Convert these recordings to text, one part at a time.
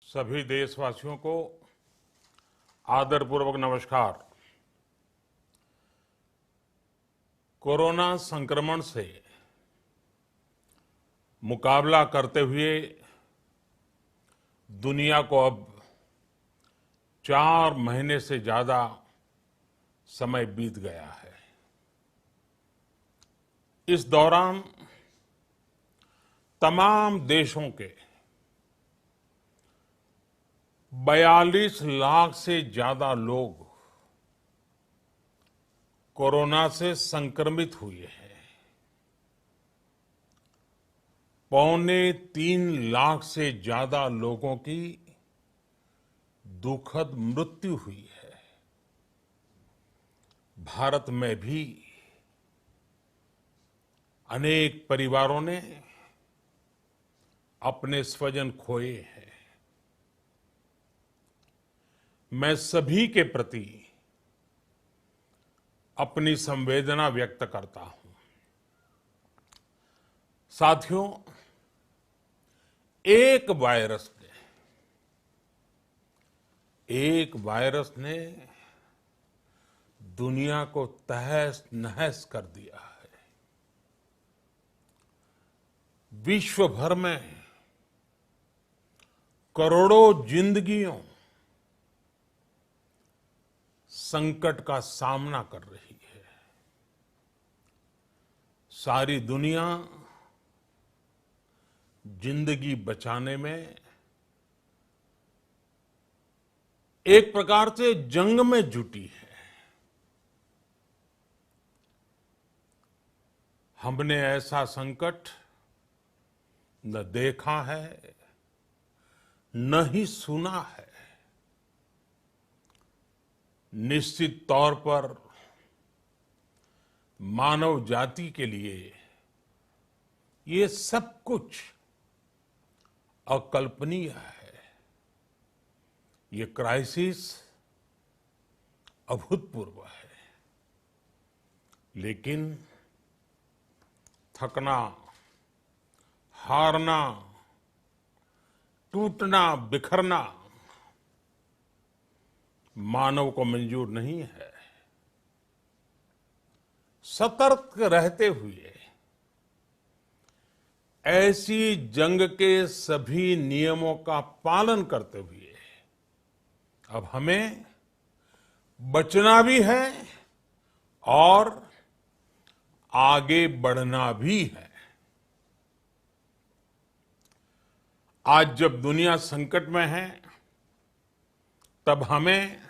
सभी देशवासियों को आदरपूर्वक नमस्कार। कोरोना संक्रमण से मुकाबला करते हुए दुनिया को अब 4 महीने से ज्यादा समय बीत गया है। इस दौरान तमाम देशों के 42 लाख से ज्यादा लोग कोरोना से संक्रमित हुए हैं। 2.25 लाख से ज्यादा लोगों की दुखद मृत्यु हुई है। भारत में भी अनेक परिवारों ने अपने स्वजन खोए हैं। मैं सभी के प्रति अपनी संवेदना व्यक्त करता हूं। साथियों, एक वायरस ने दुनिया को तहस नहस कर दिया है। विश्व भर में करोड़ों जिंदगियों संकट का सामना कर रही है। सारी दुनिया जिंदगी बचाने में एक प्रकार से जंग में जुटी है। हमने ऐसा संकट न देखा है, न ही सुना है। निश्चित तौर पर मानव जाति के लिए ये सब कुछ अकल्पनीय है। ये क्राइसिस अभूतपूर्व है। लेकिन थकना, हारना, टूटना, बिखरना मानव को मंजूर नहीं है। सतर्क रहते हुए ऐसी जंग के सभी नियमों का पालन करते हुए अब हमें बचना भी है और आगे बढ़ना भी है। आज जब दुनिया संकट में है, तब हमें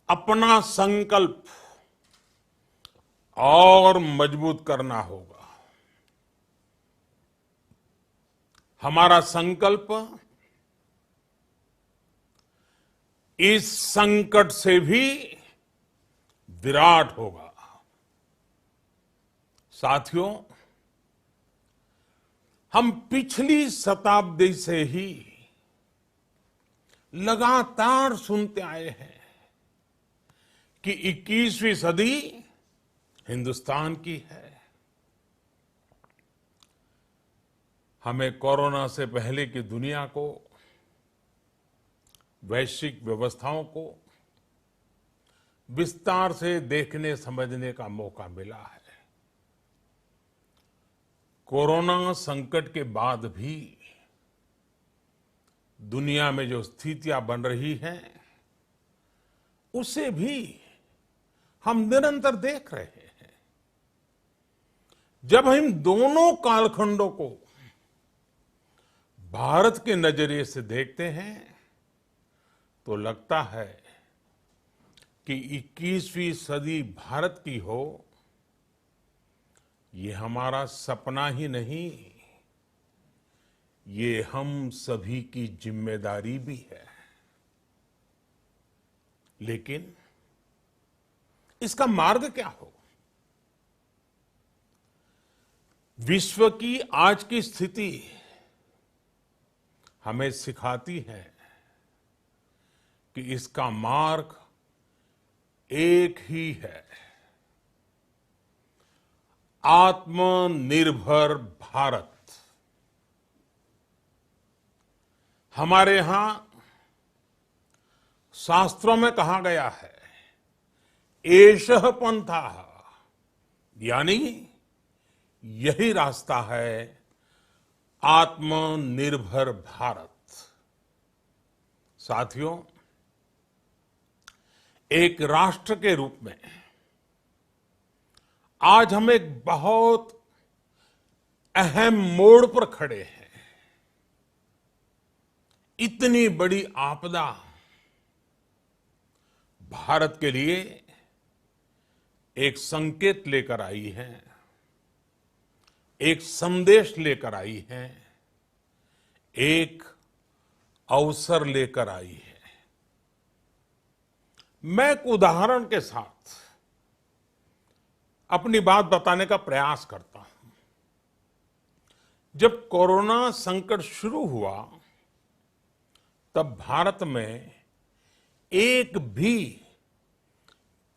अपना संकल्प और मजबूत करना होगा। हमारा संकल्प इस संकट से भी विराट होगा। साथियों, हम पिछली शताब्दी से ही लगातार सुनते आए हैं कि 21वीं सदी हिंदुस्तान की है। हमें कोरोना से पहले की दुनिया को, वैश्विक व्यवस्थाओं को विस्तार से देखने समझने का मौका मिला है। कोरोना संकट के बाद भी दुनिया में जो स्थितियां बन रही हैं, उसे भी हम निरंतर देख रहे हैं। जब हम दोनों कालखंडों को भारत के नजरिए से देखते हैं, तो लगता है कि 21वीं सदी भारत की हो, ये हमारा सपना ही नहीं, ये हम सभी की जिम्मेदारी भी है। लेकिन इसका मार्ग क्या हो? विश्व की आज की स्थिति हमें सिखाती है कि इसका मार्ग एक ही है। आत्मनिर्भर भारत। हमारे यहां शास्त्रों में कहा गया है, एषः पंथः, यानी यही रास्ता है आत्मनिर्भर भारत। साथियों, एक राष्ट्र के रूप में आज हम एक बहुत अहम मोड़ पर खड़े हैं। इतनी बड़ी आपदा भारत के लिए एक संकेत लेकर आई है, एक संदेश लेकर आई है, एक अवसर लेकर आई है। मैं एक उदाहरण के साथ अपनी बात बताने का प्रयास करता हूं। जब कोरोना संकट शुरू हुआ, तब भारत में एक भी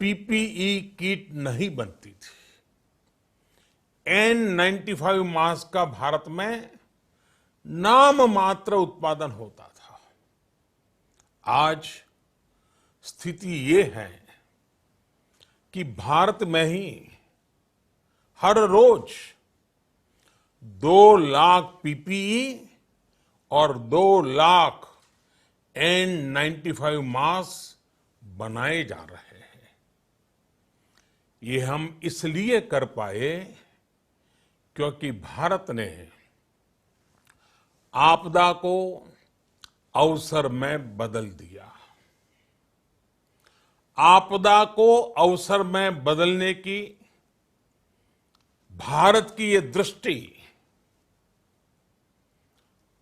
पीपीई किट नहीं बनती थी। N95 मास्क का भारत में नाम मात्र उत्पादन होता था। आज स्थिति ये है कि भारत में ही हर रोज 2 लाख पीपीई और 2 लाख N95 मास्क बनाए जा रहे हैं। ये हम इसलिए कर पाए क्योंकि भारत ने आपदा को अवसर में बदल दिया। आपदा को अवसर में बदलने की भारत की ये दृष्टि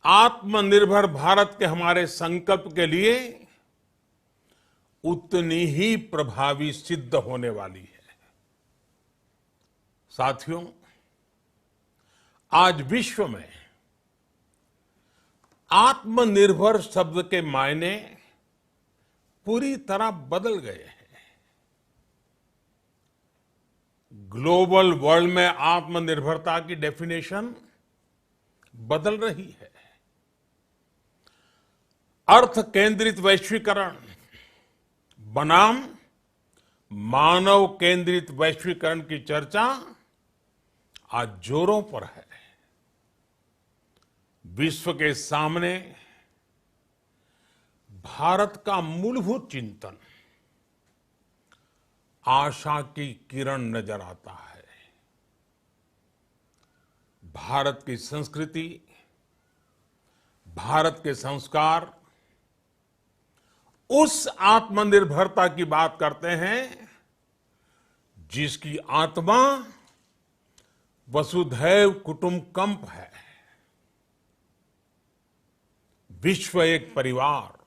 आत्मनिर्भर भारत के हमारे संकल्प के लिए उतनी ही प्रभावी सिद्ध होने वाली है। साथियों, आज विश्व में आत्मनिर्भर शब्द के मायने पूरी तरह बदल गए हैं। ग्लोबल वर्ल्ड में आत्मनिर्भरता की डेफिनेशन बदल रही है। अर्थ केंद्रित वैश्वीकरण बनाम मानव केंद्रित वैश्वीकरण की चर्चा आज जोरों पर है। विश्व के सामने भारत का मूलभूत चिंतन आशा की किरण नजर आता है। भारत की संस्कृति, भारत के संस्कार उस आत्मनिर्भरता की बात करते हैं जिसकी आत्मा वसुधैव कुटुंबकम है। विश्व एक परिवार।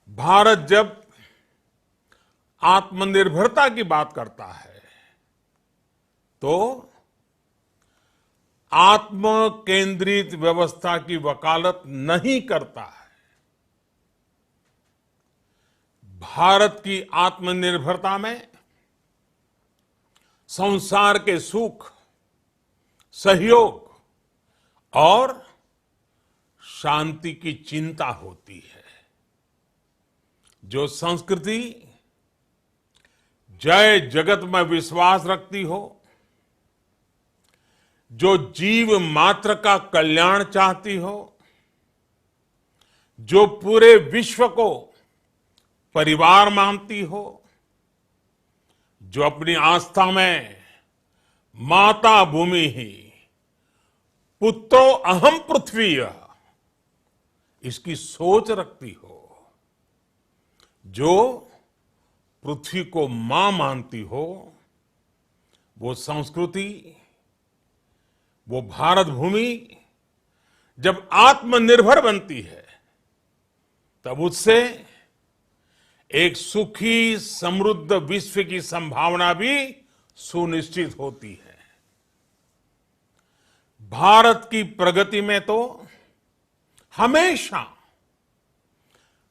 भारत जब आत्मनिर्भरता की बात करता है तो आत्म केंद्रित व्यवस्था की वकालत नहीं करता है। भारत की आत्मनिर्भरता में संसार के सुख, सहयोग और शांति की चिंता होती है। जो संस्कृति जय जगत में विश्वास रखती हो, जो जीव मात्र का कल्याण चाहती हो, जो पूरे विश्व को परिवार मानती हो, जो अपनी आस्था में माता भूमि ही पुत्रो अहम पृथ्वी इसकी सोच रखती हो, जो पृथ्वी को मां मानती हो, वो संस्कृति, वो भारत भूमि जब आत्मनिर्भर बनती है तब उससे एक सुखी समृद्ध विश्व की संभावना भी सुनिश्चित होती है। भारत की प्रगति में तो हमेशा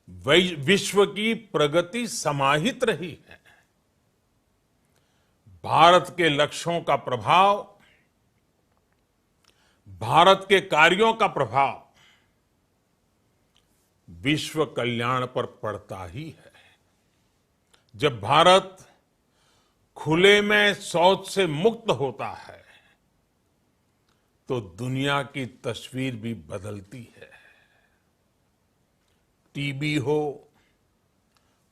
विश्व की प्रगति समाहित रही है। भारत के लक्ष्यों का प्रभाव, भारत के कार्यों का प्रभाव विश्व कल्याण पर पड़ता ही है। जब भारत खुले में शौच से मुक्त होता है तो दुनिया की तस्वीर भी बदलती है। टीबी हो,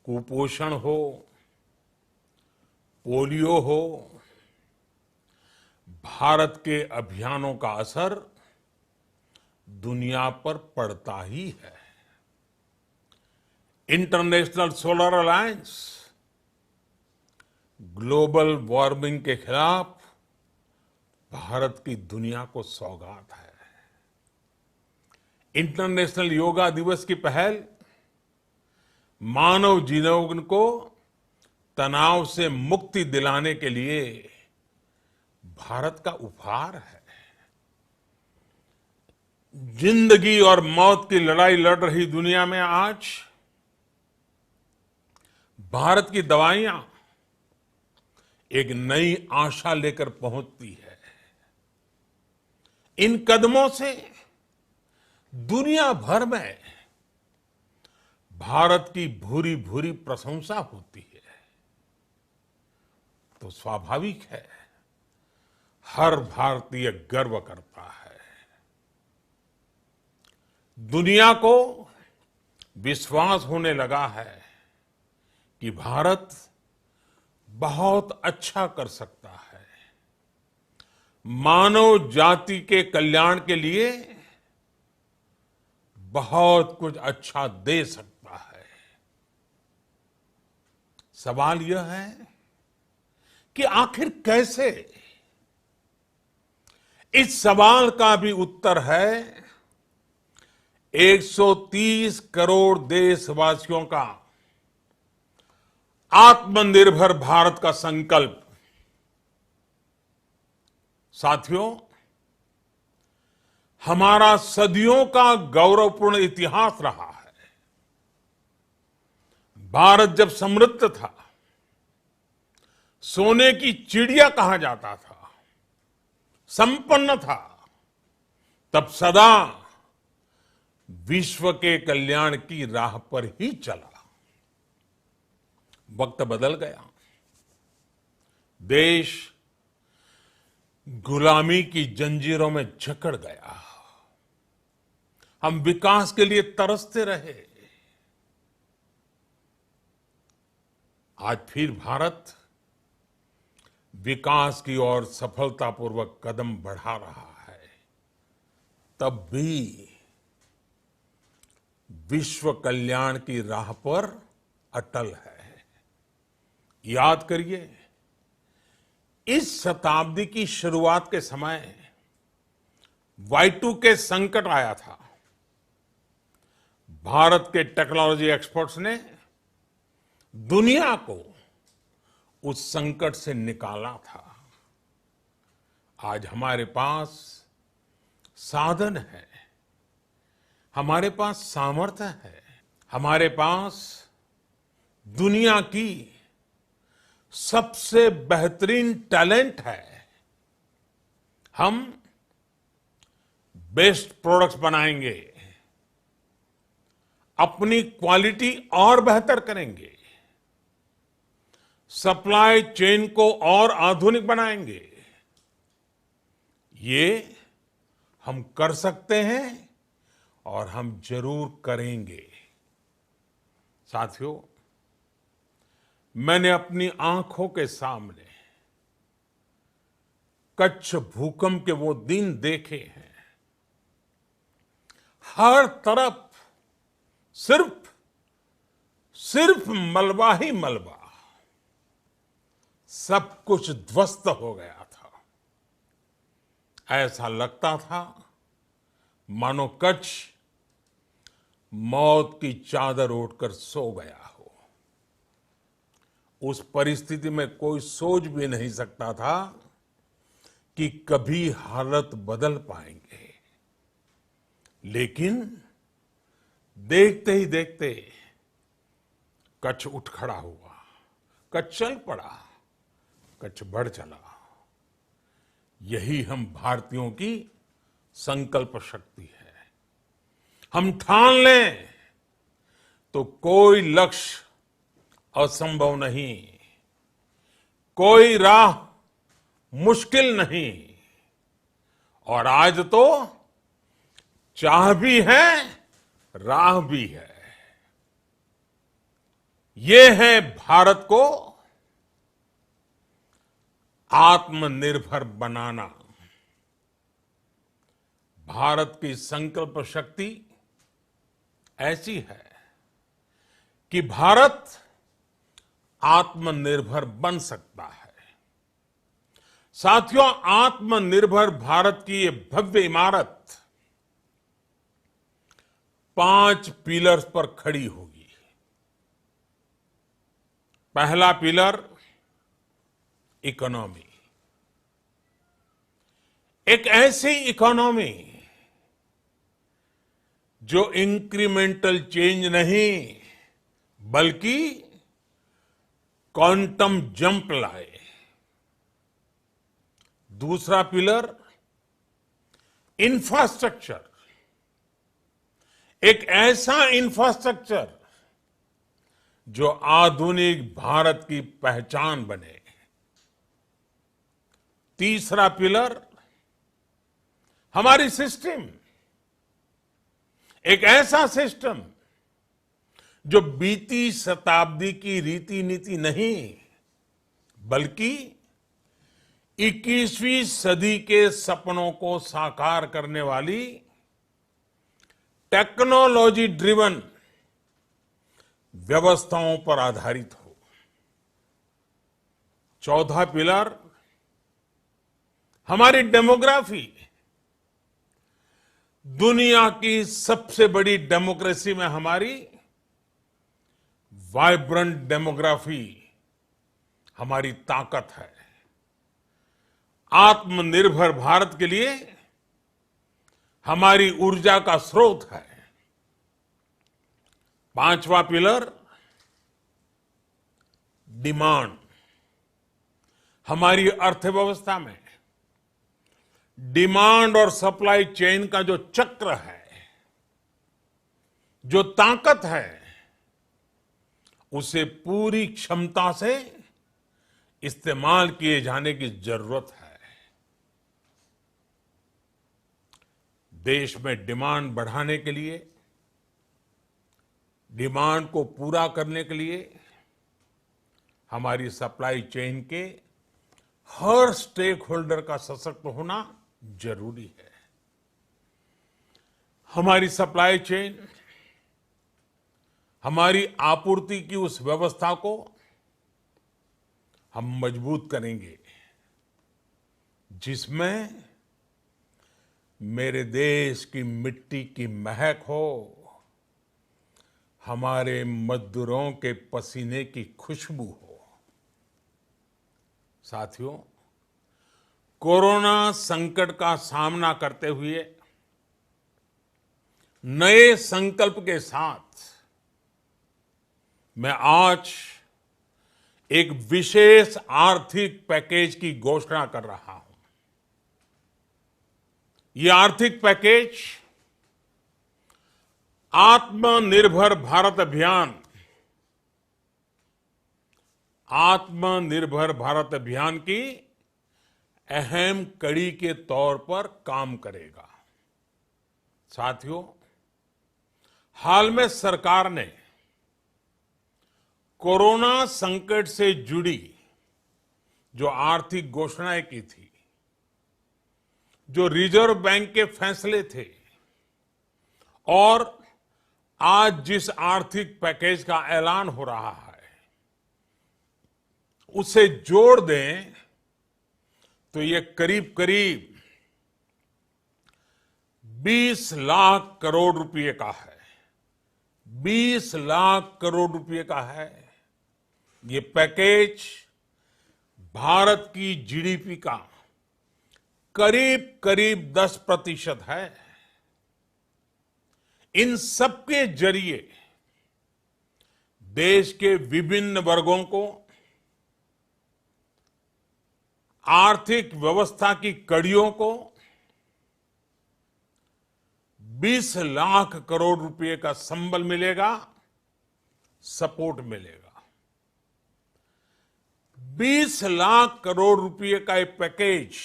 कुपोषण हो, पोलियो हो, भारत के अभियानों का असर दुनिया पर पड़ता ही है। International solar alliance global warming के खिलाफ भारत की दुनिया को सौगात है। इंटरनेशनल योगा दिवस की पहल मानव जीवन को तनाव से मुक्ति दिलाने के लिए भारत का उपहार है। जिंदगी और मौत की लड़ाई लड़ रही दुनिया में आज भारत की दवाइयां एक नई आशा लेकर पहुंचती है। इन कदमों से दुनिया भर में भारत की भूरी भूरी प्रशंसा होती है। तो स्वाभाविक है, हर भारतीय गर्व करता है। दुनिया को विश्वास होने लगा है कि भारत बहुत अच्छा कर सकता है, मानव जाति के कल्याण के लिए बहुत कुछ अच्छा दे सकता है। सवाल यह है कि आखिर कैसे? इस सवाल का भी उत्तर है 130 करोड़ देशवासियों का आत्मनिर्भर भारत का संकल्प। साथियों, हमारा सदियों का गौरवपूर्ण इतिहास रहा है। भारत जब समृद्ध था, सोने की चिड़िया कहा जाता था, संपन्न था, तब सदा विश्व के कल्याण की राह पर ही चला। वक्त बदल गया, देश गुलामी की जंजीरों में जकड़ गया। हम विकास के लिए तरसते रहे। आज फिर भारत विकास की ओर सफलतापूर्वक कदम बढ़ा रहा है। तब भी विश्व कल्याण की राह पर अटल है। याद करिए, इस शताब्दी की शुरुआत के समय Y2K संकट आया था। भारत के टेक्नोलॉजी एक्सपर्ट्स ने दुनिया को उस संकट से निकाला था। आज हमारे पास साधन है, हमारे पास सामर्थ्य है, हमारे पास दुनिया की सबसे बेहतरीन टैलेंट है। हम बेस्ट प्रोडक्ट्स बनाएंगे, अपनी क्वालिटी और बेहतर करेंगे, सप्लाई चेन को और आधुनिक बनाएंगे। ये हम कर सकते हैं और हम जरूर करेंगे। साथियों, मैंने अपनी आंखों के सामने कच्छ भूकंप के वो दिन देखे हैं। हर तरफ सिर्फ मलबा ही मलबा, सब कुछ ध्वस्त हो गया था। ऐसा लगता था मानो कच्छ मौत की चादर ओढ़कर सो गया हो। उस परिस्थिति में कोई सोच भी नहीं सकता था कि कभी हालत बदल पाएंगे। लेकिन देखते ही देखते कच्छ उठ खड़ा हुआ, कच्छ चल पड़ा, संकट बढ़ चला। यही हम भारतीयों की संकल्प शक्ति है। हम ठान लें तो कोई लक्ष्य असंभव नहीं, कोई राह मुश्किल नहीं। और आज तो चाह भी है, राह भी है। ये है भारत को आत्मनिर्भर बनाना। भारत की संकल्प शक्ति ऐसी है कि भारत आत्मनिर्भर बन सकता है। साथियों, आत्मनिर्भर भारत की ये भव्य इमारत 5 पिलर्स पर खड़ी होगी। पहला पिलर इकोनॉमी। एक ऐसी इकोनॉमी जो इंक्रीमेंटल चेंज नहीं बल्कि क्वांटम जंप लाए। दूसरा पिलर इंफ्रास्ट्रक्चर। एक ऐसा इंफ्रास्ट्रक्चर जो आधुनिक भारत की पहचान बने। तीसरा पिलर हमारी सिस्टम। एक ऐसा सिस्टम जो बीती शताब्दी की रीति नीति नहीं बल्कि 21वीं सदी के सपनों को साकार करने वाली टेक्नोलॉजी ड्रिवन व्यवस्थाओं पर आधारित हो। चौथा पिलर हमारी डेमोग्राफी। दुनिया की सबसे बड़ी डेमोक्रेसी में हमारी वाइब्रेंट डेमोग्राफी हमारी ताकत है। आत्मनिर्भर भारत के लिए हमारी ऊर्जा का स्रोत है। पांचवा पिलर डिमांड। हमारी अर्थव्यवस्था में डिमांड और सप्लाई चेन का जो चक्र है, जो ताकत है, उसे पूरी क्षमता से इस्तेमाल किए जाने की जरूरत है। देश में डिमांड बढ़ाने के लिए, डिमांड को पूरा करने के लिए हमारी सप्लाई चेन के हर स्टेक होल्डर का सशक्त होना जरूरी है। हमारी सप्लाई चेन, हमारी आपूर्ति की उस व्यवस्था को हम मजबूत करेंगे जिसमें मेरे देश की मिट्टी की महक हो, हमारे मजदूरों के पसीने की खुशबू हो। साथियों, कोरोना संकट का सामना करते हुए नए संकल्प के साथ मैं आज एक विशेष आर्थिक पैकेज की घोषणा कर रहा हूं। ये आर्थिक पैकेज आत्मनिर्भर भारत अभियान, आत्मनिर्भर भारत अभियान की अहम कड़ी के तौर पर काम करेगा। साथियों, हाल में सरकार ने कोरोना संकट से जुड़ी जो आर्थिक घोषणाएं की थी, जो रिजर्व बैंक के फैसले थे और आज जिस आर्थिक पैकेज का ऐलान हो रहा है, उसे जोड़ दें तो ये करीब करीब 20 लाख करोड़ रुपए का है। 20 लाख करोड़ रुपए का है। ये पैकेज भारत की जीडीपी का करीब करीब 10% है। इन सबके जरिए देश के विभिन्न वर्गों को आर्थिक व्यवस्था की कड़ियों को 20 लाख करोड़ रुपए का संबल मिलेगा, सपोर्ट मिलेगा। 20 लाख करोड़ रुपए का एक पैकेज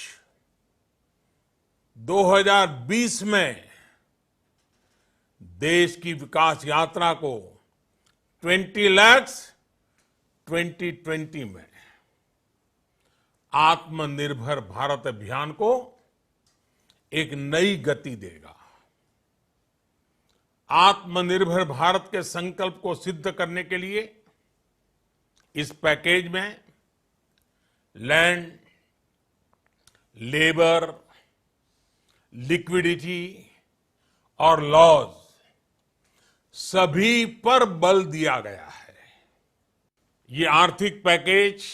2020 में देश की विकास यात्रा को 20 lakhs 2020 में आत्मनिर्भर भारत अभियान को एक नई गति देगा। आत्मनिर्भर भारत के संकल्प को सिद्ध करने के लिए इस पैकेज में लैंड, लेबर, लिक्विडिटी और लॉज सभी पर बल दिया गया है। ये आर्थिक पैकेज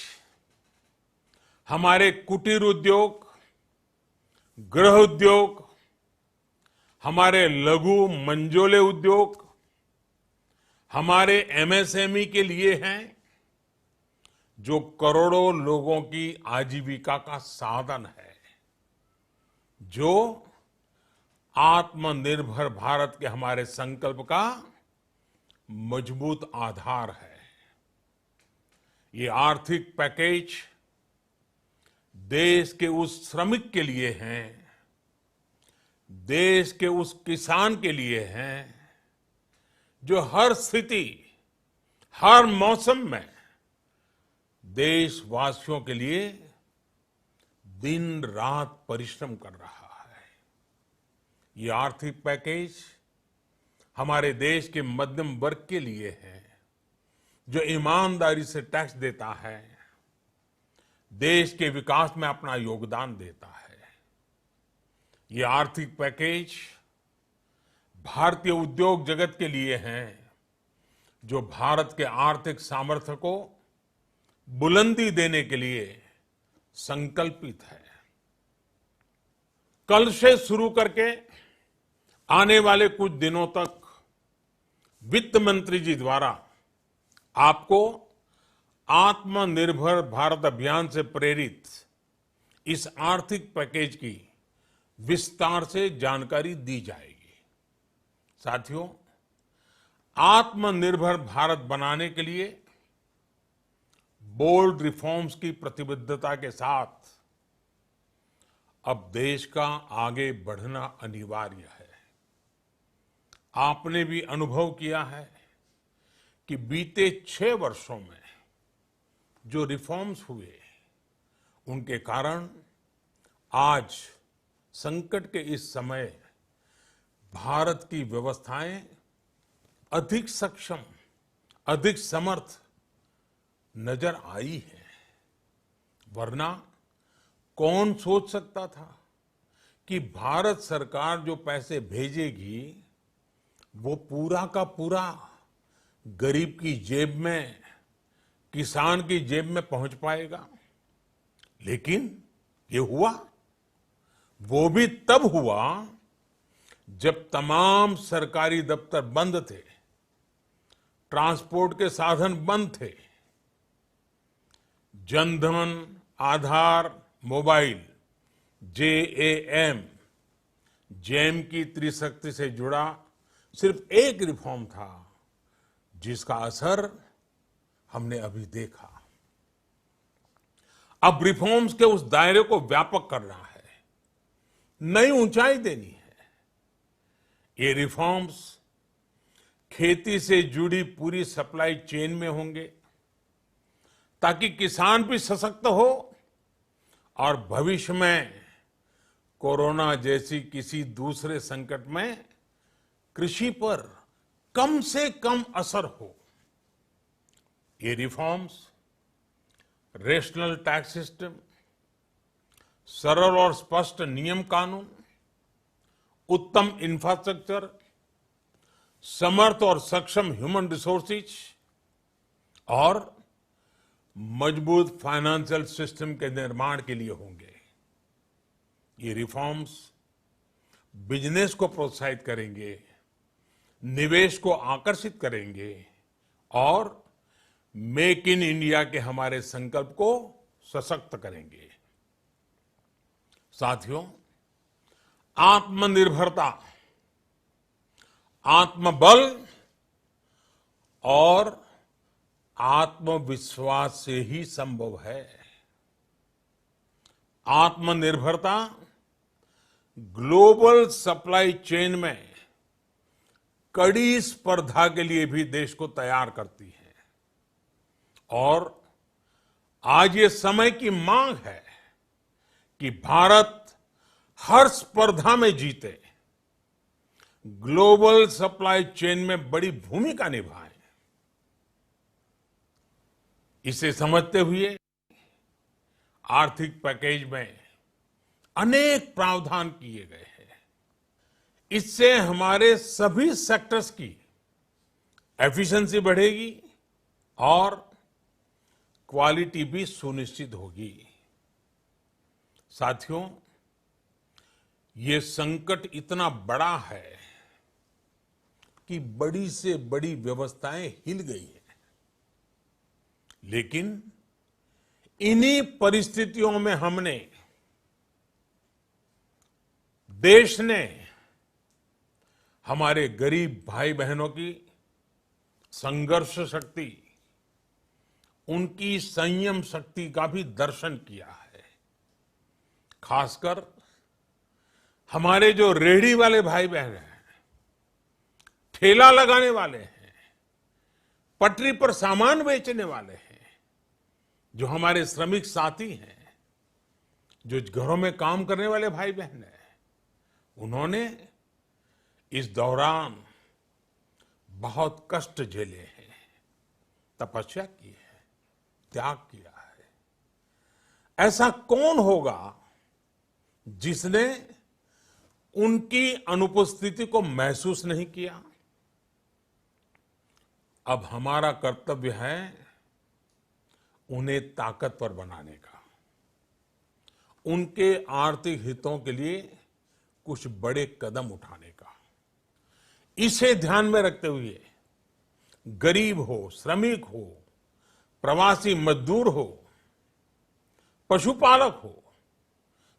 हमारे कुटीर उद्योग, गृह उद्योग, हमारे लघु मंझोले उद्योग, हमारे एमएसएमई के लिए हैं, जो करोड़ों लोगों की आजीविका का साधन है, जो आत्मनिर्भर भारत के हमारे संकल्प का मजबूत आधार है। ये आर्थिक पैकेज देश के उस श्रमिक के लिए हैं, देश के उस किसान के लिए हैं, जो हर स्थिति, हर मौसम में देशवासियों के लिए दिन रात परिश्रम कर रहा है। ये आर्थिक पैकेज हमारे देश के मध्यम वर्ग के लिए है, जो ईमानदारी से टैक्स देता है, देश के विकास में अपना योगदान देता है। ये आर्थिक पैकेज भारतीय उद्योग जगत के लिए हैं, जो भारत के आर्थिक सामर्थ्य को बुलंदी देने के लिए संकल्पित है। कल से शुरू करके आने वाले कुछ दिनों तक वित्त मंत्री जी द्वारा आपको आत्मनिर्भर भारत अभियान से प्रेरित इस आर्थिक पैकेज की विस्तार से जानकारी दी जाएगी। साथियों, आत्मनिर्भर भारत बनाने के लिए बोल्ड रिफॉर्म्स की प्रतिबद्धता के साथ अब देश का आगे बढ़ना अनिवार्य है। आपने भी अनुभव किया है कि बीते 6 वर्षों में जो रिफॉर्म्स हुए, उनके कारण आज संकट के इस समय भारत की व्यवस्थाएं अधिक सक्षम, अधिक समर्थ नजर आई है। वरना कौन सोच सकता था कि भारत सरकार जो पैसे भेजेगी वो पूरा का पूरा गरीब की जेब में, किसान की जेब में पहुंच पाएगा। लेकिन ये हुआ, वो भी तब हुआ जब तमाम सरकारी दफ्तर बंद थे, ट्रांसपोर्ट के साधन बंद थे। जनधन, आधार, मोबाइल, जेम की त्रिशक्ति से जुड़ा सिर्फ एक रिफॉर्म था, जिसका असर हमने अभी देखा। अब रिफॉर्म्स के उस दायरे को व्यापक करना है, नई ऊंचाई देनी है। ये रिफॉर्म्स खेती से जुड़ी पूरी सप्लाई चेन में होंगे, ताकि किसान भी सशक्त हो और भविष्य में कोरोना जैसी किसी दूसरे संकट में कृषि पर कम से कम असर हो। ये रिफॉर्म्स रेशनल टैक्स सिस्टम, सरल और स्पष्ट नियम कानून, उत्तम इंफ्रास्ट्रक्चर, समर्थ और सक्षम ह्यूमन रिसोर्सेज और मजबूत फाइनेंशियल सिस्टम के निर्माण के लिए होंगे। ये रिफॉर्म्स बिजनेस को प्रोत्साहित करेंगे, निवेश को आकर्षित करेंगे और मेक इन इंडिया के हमारे संकल्प को सशक्त करेंगे। साथियों, आत्मनिर्भरता, आत्मबल और आत्मविश्वास से ही संभव है। आत्मनिर्भरता ग्लोबल सप्लाई चेन में कड़ी स्पर्धा के लिए भी देश को तैयार करती है और आज ये समय की मांग है कि भारत हर स्पर्धा में जीते, ग्लोबल सप्लाई चेन में बड़ी भूमिका निभाए। इसे समझते हुए आर्थिक पैकेज में अनेक प्रावधान किए गए हैं। इससे हमारे सभी सेक्टर्स की एफिशिएंसी बढ़ेगी और क्वालिटी भी सुनिश्चित होगी। साथियों, ये संकट इतना बड़ा है कि बड़ी से बड़ी व्यवस्थाएं हिल गई हैं। लेकिन इन्हीं परिस्थितियों में हमने, देश ने हमारे गरीब भाई बहनों की संघर्ष शक्ति, उनकी संयम शक्ति का भी दर्शन किया है। खासकर हमारे जो रेहड़ी वाले भाई बहन हैं, ठेला लगाने वाले हैं, पटरी पर सामान बेचने वाले हैं, जो हमारे श्रमिक साथी हैं, जो घरों में काम करने वाले भाई बहन हैं, उन्होंने इस दौरान बहुत कष्ट झेले हैं, तपस्या की है, त्याग किया है। ऐसा कौन होगा जिसने उनकी अनुपस्थिति को महसूस नहीं किया? अब हमारा कर्तव्य है उन्हें ताकतवर बनाने का, उनके आर्थिक हितों के लिए कुछ बड़े कदम उठाने का। इसे ध्यान में रखते हुए गरीब हो, श्रमिक हो, प्रवासी मजदूर हो, पशुपालक हो,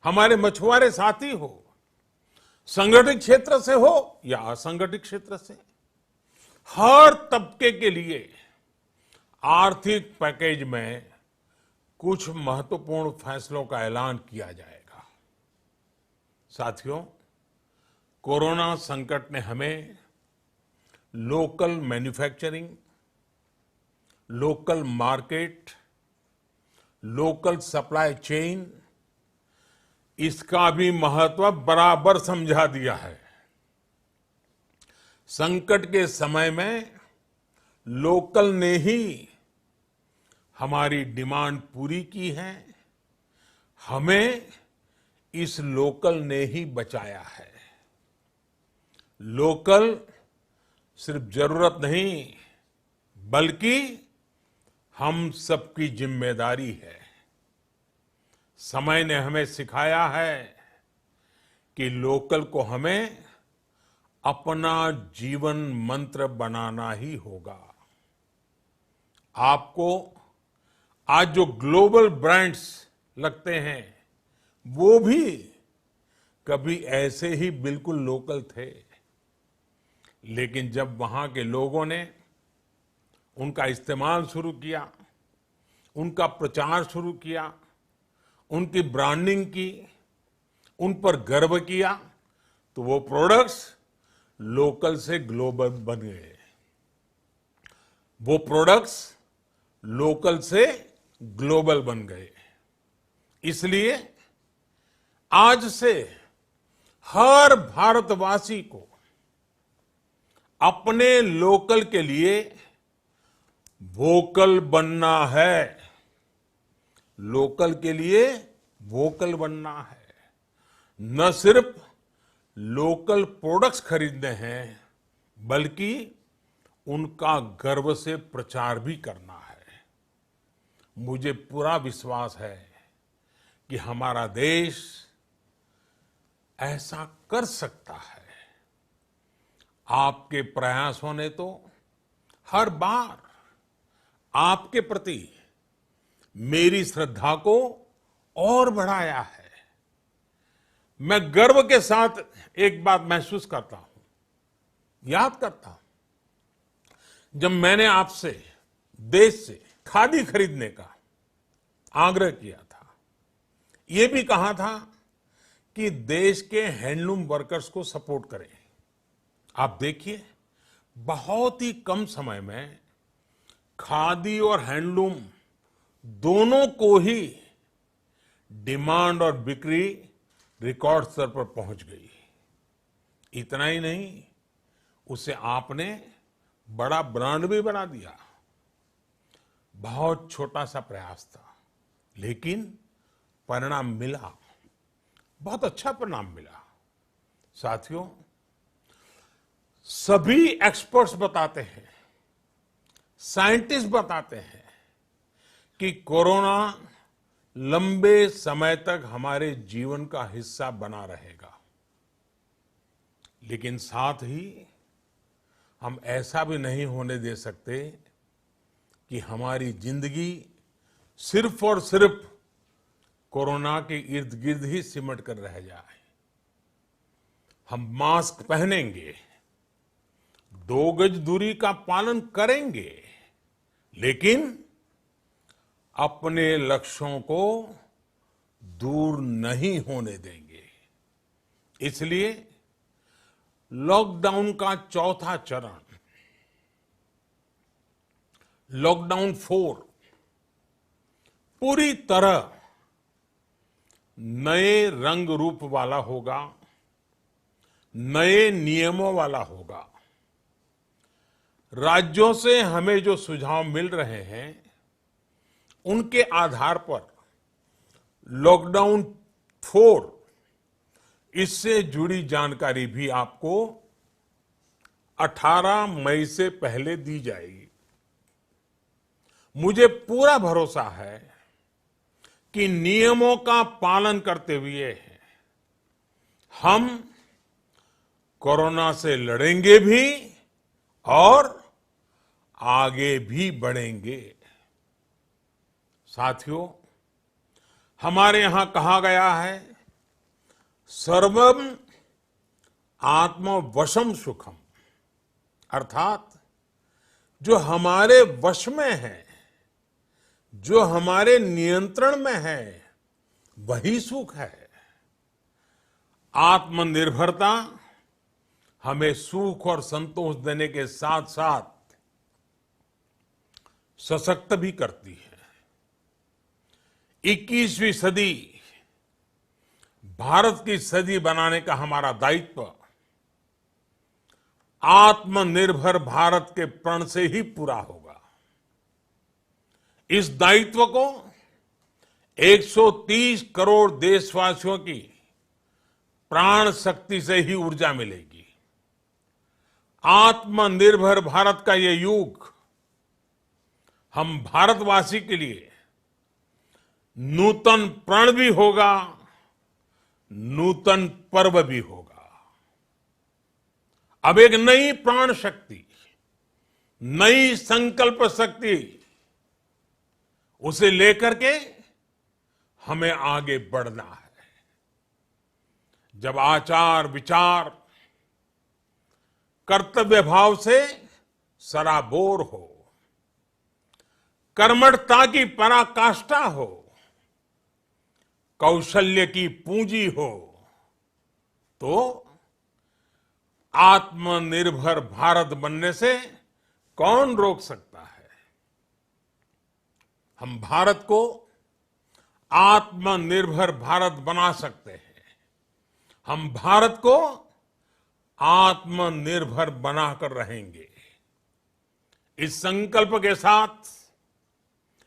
हमारे मछुआरे साथी हो, संगठित क्षेत्र से हो या असंगठित क्षेत्र से, हर तबके के लिए आर्थिक पैकेज में कुछ महत्वपूर्ण फैसलों का ऐलान किया जाएगा। साथियों, कोरोना संकट ने हमें local manufacturing, local market, local supply chain, इसका भी महत्व बराबर समझा दिया है। संकट के समय में लोकल ने ही हमारी डिमांड पूरी की है, हमें इस लोकल ने ही बचाया है। लोकल सिर्फ जरूरत नहीं, बल्कि हम सबकी जिम्मेदारी है। समय ने हमें सिखाया है कि लोकल को हमें अपना जीवन मंत्र बनाना ही होगा। आपको आज जो ग्लोबल ब्रांड्स लगते हैं, वो भी कभी ऐसे ही बिल्कुल लोकल थे, लेकिन जब वहां के लोगों ने उनका इस्तेमाल शुरू किया, उनका प्रचार शुरू किया, उनकी ब्रांडिंग की, उन पर गर्व किया, तो वो प्रोडक्ट्स लोकल से ग्लोबल बन गए। वो प्रोडक्ट्स लोकल से ग्लोबल बन गए। इसलिए आज से हर भारतवासी को अपने लोकल के लिए वोकल बनना है। लोकल के लिए वोकल बनना है। न सिर्फ लोकल प्रोडक्ट्स खरीदने हैं, बल्कि उनका गर्व से प्रचार भी करना है। मुझे पूरा विश्वास है कि हमारा देश ऐसा कर सकता है। आपके प्रयासों ने तो हर बार आपके प्रति मेरी श्रद्धा को और बढ़ाया है। मैं गर्व के साथ एक बात महसूस करता हूं, याद करता हूं, जब मैंने आपसे देश से खादी खरीदने का आग्रह किया था, ये भी कहा था कि देश के हैंडलूम वर्कर्स को सपोर्ट करें। आप देखिए, बहुत ही कम समय में खादी और हैंडलूम दोनों को ही डिमांड और बिक्री रिकॉर्ड स्तर पर पहुंच गई। इतना ही नहीं, उसे आपने बड़ा ब्रांड भी बना दिया। बहुत छोटा सा प्रयास था, लेकिन परिणाम मिला, बहुत अच्छा परिणाम मिला। साथियों, सभी एक्सपर्ट्स बताते हैं, साइंटिस्ट बताते हैं कि कोरोना लंबे समय तक हमारे जीवन का हिस्सा बना रहेगा। लेकिन साथ ही हम ऐसा भी नहीं होने दे सकते कि हमारी जिंदगी सिर्फ और सिर्फ कोरोना के इर्द गिर्द ही सिमट कर रह जाए। हम मास्क पहनेंगे, 2 गज दूरी का पालन करेंगे, लेकिन अपने लक्ष्यों को दूर नहीं होने देंगे। इसलिए लॉकडाउन का चौथा चरण, लॉकडाउन 4, पूरी तरह नए रंग रूप वाला होगा, नए नियमों वाला होगा। राज्यों से हमें जो सुझाव मिल रहे हैं, उनके आधार पर लॉकडाउन 4, इससे जुड़ी जानकारी भी आपको 18 मई से पहले दी जाएगी। मुझे पूरा भरोसा है कि नियमों का पालन करते हुए हम कोरोना से लड़ेंगे भी और आगे भी बढ़ेंगे। साथियों, हमारे यहां कहा गया है, सर्वम आत्मवशम सुखम, अर्थात जो हमारे वश में है, जो हमारे नियंत्रण में है, वही सुख है। आत्मनिर्भरता हमें सुख और संतोष देने के साथ साथ सशक्त भी करती है। 21वीं सदी भारत की सदी बनाने का हमारा दायित्व आत्मनिर्भर भारत के प्रण से ही पूरा होगा। इस दायित्व को 130 करोड़ देशवासियों की प्राण शक्ति से ही ऊर्जा मिलेगी। आत्मनिर्भर भारत का ये युग हम भारतवासी के लिए नूतन प्रण भी होगा, नूतन पर्व भी होगा। अब एक नई प्राण शक्ति, नई संकल्प शक्ति, उसे लेकर के हमें आगे बढ़ना है। जब आचार विचार कर्तव्य भाव से सराबोर हो, कर्मठता की पराकाष्ठा हो, कौशल्य की पूंजी हो, तो आत्मनिर्भर भारत बनने से कौन रोक सकता है। हम भारत को आत्मनिर्भर भारत बना सकते हैं। हम भारत को आत्मनिर्भर बनाकर रहेंगे। इस संकल्प के साथ,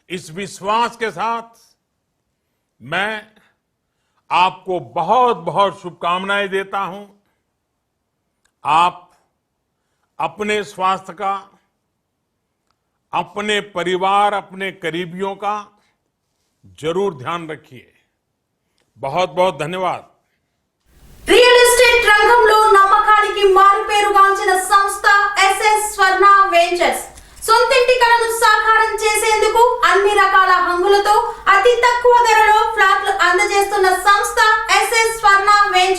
इस विश्वास के साथ मैं आपको बहुत बहुत शुभकामनाएं देता हूं। आप अपने स्वास्थ्य का, अपने परिवार, अपने करीबियों का जरूर ध्यान रखिए। बहुत बहुत धन्यवाद। రియల్ ఎస్టేట్ రంగంలో నమ్మకానికి మారుపేరుగాంచిన సంస్థ ఎస్ఎస్ స్వర్ణ వెంచర్స్ సొంతింటి కలను సాకారం చేసేందుకు అన్ని రకాల హంగులతో అతి తక్కువ ధరలో ఫ్లాట్లు అందజేస్తున్న సంస్థ ఎస్ఎస్ స్వర్ణ వెంచర్స్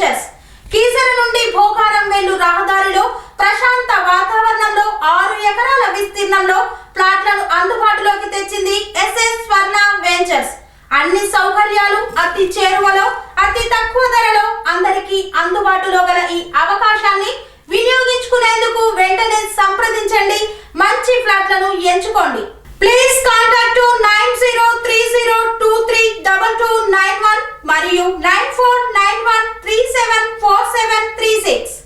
స్థలంలో ప్లాట్లను అందుబాటులోకి తెచ్చింది ఎస్ఎస్ స్వర్ణ వెంచర్స్. అన్ని సౌకర్యాలు అతి చేరువలో, అతి తక్కువ ధరలో అందరికీ అందుబాటులో గల ఈ అవకాశాన్ని వినియోగించుకునేందుకు వెంటనే సంప్రదించండి. మంచి ఫ్లాట్లను ఎంచుకోండి. ప్లీజ్ కాంటాక్ట్ 9030232291 మరియు 9491374736.